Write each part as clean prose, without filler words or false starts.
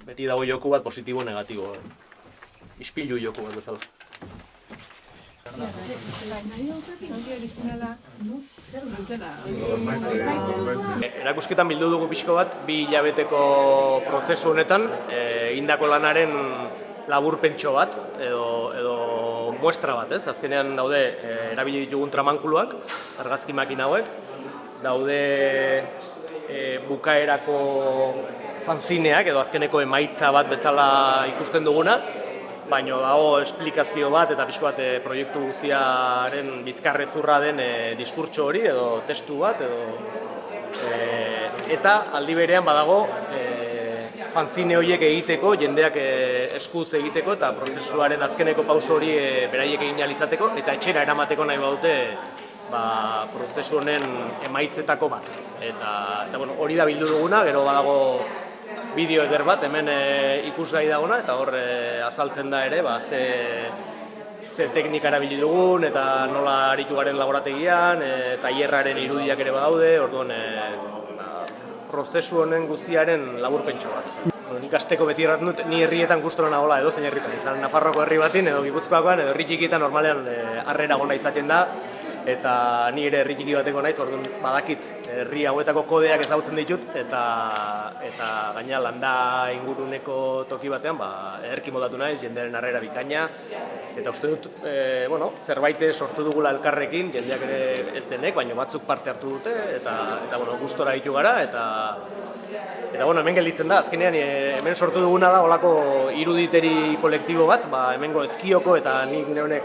Beti dago joku bat positibo-negatibo. Ispilu joku bat bezala. Erakusketan bildu dugu pixko bat, 2 hilabeteko prozesu honetan, egindako lanaren laburpentxo bat, edo muestra bat, ez? Azkenean daude erabili ditugun tramankuluak, argazki makina hauek, daude bukaerako fanzineak edo azkeneko emaitza bat bezala ikusten duguna, baina dago esplikazio bat eta pixko bat proiektu guztiaren bizkarrezurra den diskurtso hori edo testu bat eta aldi berean badago fanzine horiek egiteko, jendeak eskuz egiteko eta prozesuaren azkeneko pauso hori beraiek egin ahal izateko eta etxera eramateko nahi badute prozesu honen emaitzetako bat. Eta hori da bildu duguna, gero badago bideo eder bat, hemen ikusgai dagona, eta hor azaltzen da ere, ze teknika erabili dugun, eta nola aritu garen laborategian, tailerraren irudiak ere badaude, orduan prozesu honen guztiaren laburpentxo bat. Nik asteko beti erraten dut, ni herrietan gustora nagoela edozein herritan, izan Nafarroako herri batin, edo Gipuzkoakoan, edo herri txikitan normalean harrera gona izaten da, eta ni ere herri txiki bateko naiz, orduan badakit herri hauetako kodeak ezagutzen ditut, eta gaina landa inguruneko toki batean ederki moldatu naiz, jendearen harrera bikaina, eta uste dut zerbait sortu dugula elkarrekin, jendeak ere ez denek, baina batzuk parte hartu dute, eta gustora ditu gara, eta hemen gelditzen da, azkenean hemen sortu duguna da holako iruditeri kolektibo bat, hemengo Ezkioko eta nik neunek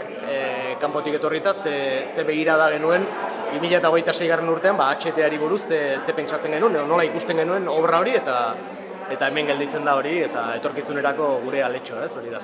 kanpotik etorrita ze begirada genuen 2026 urtean HT-ari buruz ze pentsatzen genuen, nola ikusten genuen obra hori eta hemen gelditzen da hori eta etorkizunerako gure aletxo, hori da.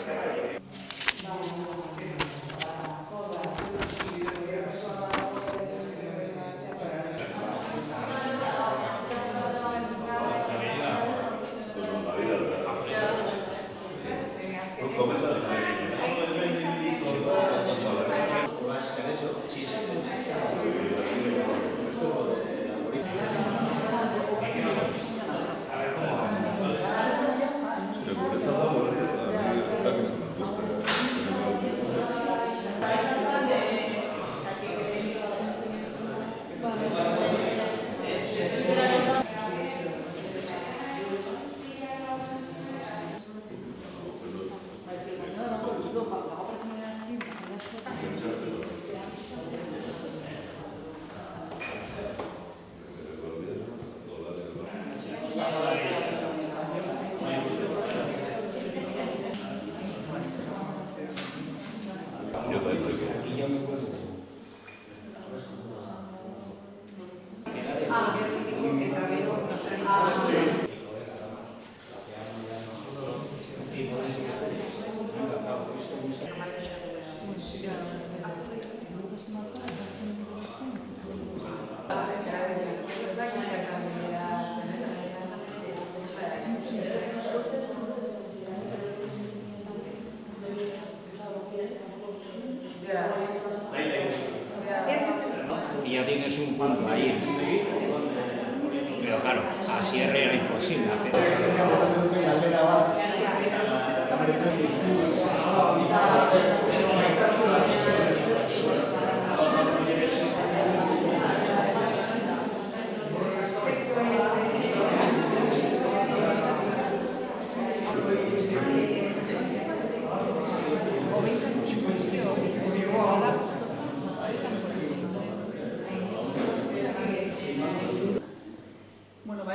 Ya tienes un punto ahí, pero claro, así era imposible hacer.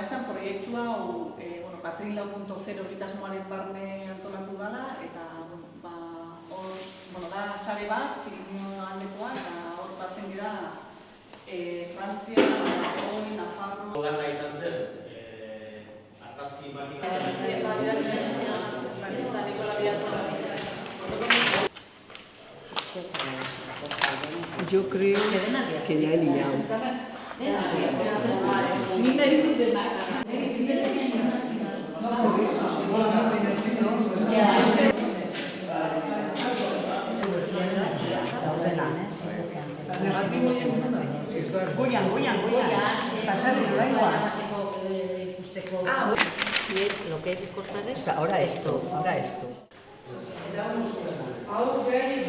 Esan proiektu hau Patrin 4.0 egitasmoaren barne antolatu dela, eta hor da sare bat, Pirinio aldekoa, eta hor batzen dira Frantzia, Aragoi, Nafarro... Gana izan zen, argazki makina... Yo creo que la he liado. Goian, pasar el agua. lo que es discostar es O sea, ahora esto. Hau gai